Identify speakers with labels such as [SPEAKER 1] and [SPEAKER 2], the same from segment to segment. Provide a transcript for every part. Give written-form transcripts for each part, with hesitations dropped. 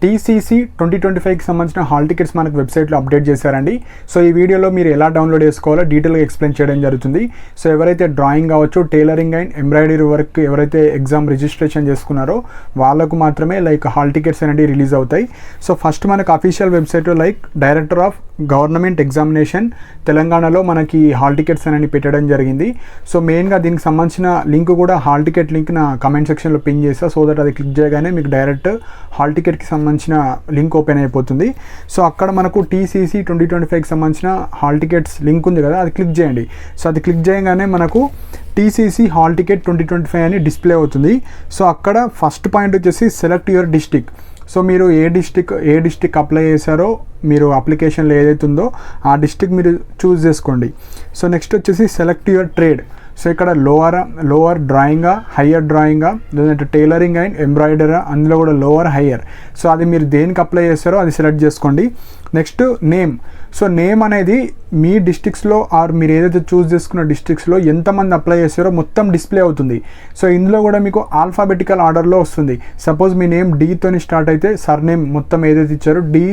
[SPEAKER 1] TCC 2025కి సంబంధించిన hall tickets మనకు వెబ్సైట్లో అప్డేట్ చేశారండి. సో ఈ వీడియోలో మీరు ఎలా డౌన్లోడ్ చేసుకోవాలో డీటెయిల్గా ఎక్స్ప్లెయిన్ చేయడం జరుగుతుంది. సో ఎవరైతే డ్రాయింగ్ కావచ్చు, టైలరింగ్ అండ్ ఎంబ్రాయిడరీ వర్క్ ఎవరైతే ఎగ్జామ్ రిజిస్ట్రేషన్ చేసుకున్నారో వాళ్ళకు మాత్రమే హాల్ టికెట్స్ అనేవి రిలీజ్ అవుతాయి. సో ఫస్ట్ మనకు అఫీషియల్ వెబ్సైట్లో డైరెక్టర్ ఆఫ్ గవర్నమెంట్ ఎగ్జామినేషన్ తెలంగాణలో మనకి హాల్ టికెట్స్ అనేవి పెట్టడం జరిగింది. సో మెయిన్గా దీనికి సంబంధించిన లింక్ కూడా హాల్ టికెట్ లింక్ నా కమెంట్ సెక్షన్లో పిన్ చేస్తా. సో దట్ అది క్లిక్ చేయగానే మీకు డైరెక్ట్ హాల్ టికెట్కి సంబంధించిన లింక్ ఓపెన్ అయిపోతుంది. సో అక్కడ మనకు టీసీసీ 2025కి సంబంధించిన హాల్ టికెట్స్ లింక్ ఉంది కదా, అది క్లిక్ చేయండి. సో అది క్లిక్ చేయగానే మనకు టీసీసీ హాల్ టికెట్ 2025 అని డిస్ప్లే అవుతుంది. సో అక్కడ ఫస్ట్ పాయింట్ వచ్చేసి సెలెక్ట్ యువర్ డిస్టిక్. సో మీరు ఏ డిస్టిక్ అప్లై చేశారో, మీరు అప్లికేషన్లో ఏదైతే ఉందో ఆ డిస్టిక్ మీరు చూస్ చేసుకోండి. సో నెక్స్ట్ వచ్చేసి సెలెక్ట్ యువర్ ట్రేడ్. సో ఇక్కడ లోవర్ డ్రాయింగా, హయ్యర్ డ్రాయింగా, లేదంటే టైలరింగ్ అండ్ ఎంబ్రాయిడరీ, అందులో కూడా లోవర్ హయ్యర్. సో అది మీరు దేనికి అప్లై చేస్తారో అది సెలెక్ట్ చేసుకోండి. Next name. సో నేమ్ అనేది మీ డిస్ట్రిక్ట్స్లో ఆర్ మీరు ఏదైతే చూస్ చేసుకున్న డిస్ట్రిక్ట్స్లో ఎంతమంది అప్లై చేస్తారో మొత్తం డిస్ప్లే అవుతుంది. సో ఇందులో కూడా మీకు ఆల్ఫాబెటికల్ ఆర్డర్లో వస్తుంది. సపోజ్ మీ నేమ్ డీతోని స్టార్ట్ అయితే సర్ నేమ్ మొత్తం ఏదైతే ఇచ్చారో డి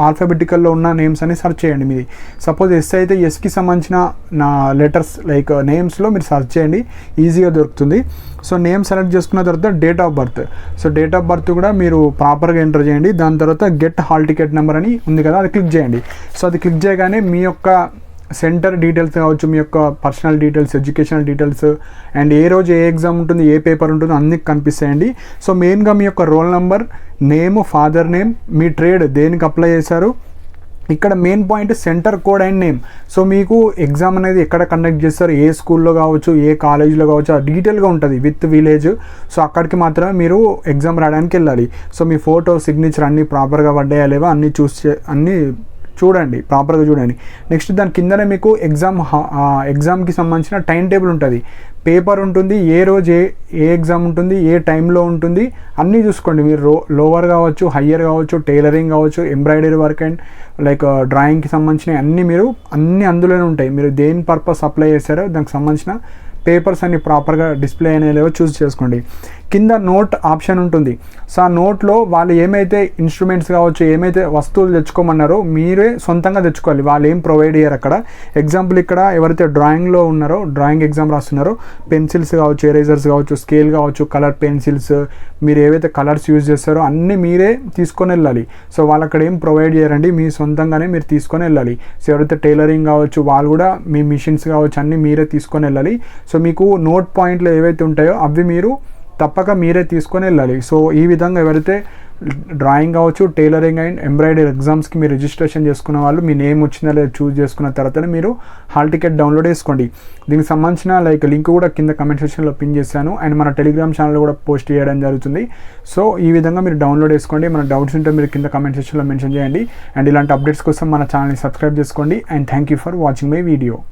[SPEAKER 1] ఆల్ఫాబెటికల్లో ఉన్న నేమ్స్ అని సెర్చ్ చేయండి. మీది సపోజ్ ఎస్ అయితే ఎస్కి సంబంధించిన నా లెటర్స్ నేమ్స్లో మీరు సెర్చ్ చేయండి, ఈజీగా దొరుకుతుంది. సో నేమ్ సెలెక్ట్ చేసుకున్న తర్వాత date of birth. So date of birth కూడా మీరు ప్రాపర్గా ఎంటర్ చేయండి. దాని తర్వాత గెట్ హాల్ టికెట్ నెంబర్ అని ఉంది కదా, అది క్లిక్ చేయండి. సో అది క్లిక్ చేయగానే మీ యొక్క సెంటర్ డీటెయిల్స్ కావచ్చు, మీ యొక్క personal details, educational details and ఏ రోజు ఏ ఎగ్జామ్ ఉంటుంది, ఏ పేపర్ ఉంటుందో అన్నీ కనిపిస్తాయండి. సో మెయిన్గా మీ యొక్క roll number, name, father name, మీ ట్రేడ్ దేనికి అప్లై చేశారు, ఇక్కడ main point centre code and name. So మీకు ఎగ్జామ్ అనేది ఎక్కడ కండక్ట్ చేస్తారు, ఏ స్కూల్లో కావచ్చు, ఏ కాలేజ్లో కావచ్చు, ఆ డీటెయిల్గా ఉంటుంది విత్ విలేజ్. సో అక్కడికి మాత్రమే మీరు ఎగ్జామ్ రాయడానికి వెళ్ళాలి. సో మీ ఫోటో, సిగ్నేచర్ అన్నీ ప్రాపర్గా పడ్డాయా లేవా అన్నీ అన్నీ చూడండి, ప్రాపర్గా చూడండి. నెక్స్ట్ దాని కిందనే మీకు ఎగ్జామ్కి సంబంధించిన టైం టేబుల్ ఉంటుంది, పేపర్ ఉంటుంది, ఏ రోజు ఏ ఎగ్జామ్ ఉంటుంది, ఏ టైంలో ఉంటుంది, అన్నీ చూసుకోండి. మీరు లోవర్ కావచ్చు, హయ్యర్ కావచ్చు, టైలరింగ్ కావచ్చు, ఎంబ్రాయిడరీ వర్క్ అండ్ డ్రాయింగ్కి సంబంధించిన అన్నీ అందులోనే ఉంటాయి. మీరు దేని పర్పస్ అప్లై చేశారో దానికి సంబంధించిన పేపర్స్ అన్ని ప్రాపర్గా డిస్ప్లే అనేలేవో చూస్ చేసుకోండి. కింద నోట్ ఆప్షన్ ఉంటుంది. సో ఆ నోట్లో వాళ్ళు ఏమైతే ఇన్స్ట్రుమెంట్స్ కావచ్చు, ఏమైతే వస్తువులు తెచ్చుకోమన్నారో మీరే సొంతంగా తెచ్చుకోవాలి, వాళ్ళు ఏం ప్రొవైడ్ చేయరు అక్కడ. ఎగ్జాంపుల్ ఇక్కడ ఎవరైతే డ్రాయింగ్లో ఉన్నారో, డ్రాయింగ్ ఎగ్జామ్ రాస్తున్నారో, పెన్సిల్స్ కావచ్చు, ఎరేజర్స్ కావచ్చు, స్కేల్ కావచ్చు, కలర్ పెన్సిల్స్, మీరు ఏవైతే కలర్స్ యూజ్ చేస్తారో అన్నీ మీరే తీసుకొని వెళ్ళాలి. సో వాళ్ళు అక్కడ ఏం ప్రొవైడ్ చేయరండి, మీ సొంతంగానే మీరు తీసుకొని వెళ్ళాలి. సో ఎవరైతే టైలరింగ్ కావచ్చు వాళ్ళు కూడా మీ మిషన్స్ కావచ్చు అన్నీ మీరే తీసుకొని వెళ్ళాలి. సో మీకు నోట్ పాయింట్లు ఏవైతే ఉంటాయో అవి మీరు తప్పక మీరే తీసుకొని వెళ్ళాలి. సో ఈ విధంగా ఎవరైతే డ్రాయింగ్ కావచ్చు, టైలరింగ్ అండ్ ఎంబ్రాయిడరీ ఎగ్జామ్స్కి మీరు రిజిస్ట్రేషన్ చేసుకున్న వాళ్ళు మీ నేమ్ వచ్చిందా లేదా చూస్ చేసుకున్న తర్వాతనే మీరు హాల్ టికెట్ డౌన్లోడ్ చేసుకోండి. దీనికి సంబంధించిన లింక్ కూడా కింద కమెంట్ సెక్షన్లో పిన్ చేశాను అండ్ మన టెలిగ్రామ్ ఛానల్ కూడా పోస్ట్ చేయడం జరుగుతుంది. సో ఈ విధంగా మీరు డౌన్లోడ్ చేసుకోండి. మన డౌట్స్ ఉంటే మీరు కింద కమెంట్ సెక్షన్లో మెన్షన్ చేయండి అండ్ ఇలాంటి అప్డేట్స్ కోసం మన ఛానల్ని సబ్స్క్రైబ్ చేసుకోండి. And thank you for watching my video.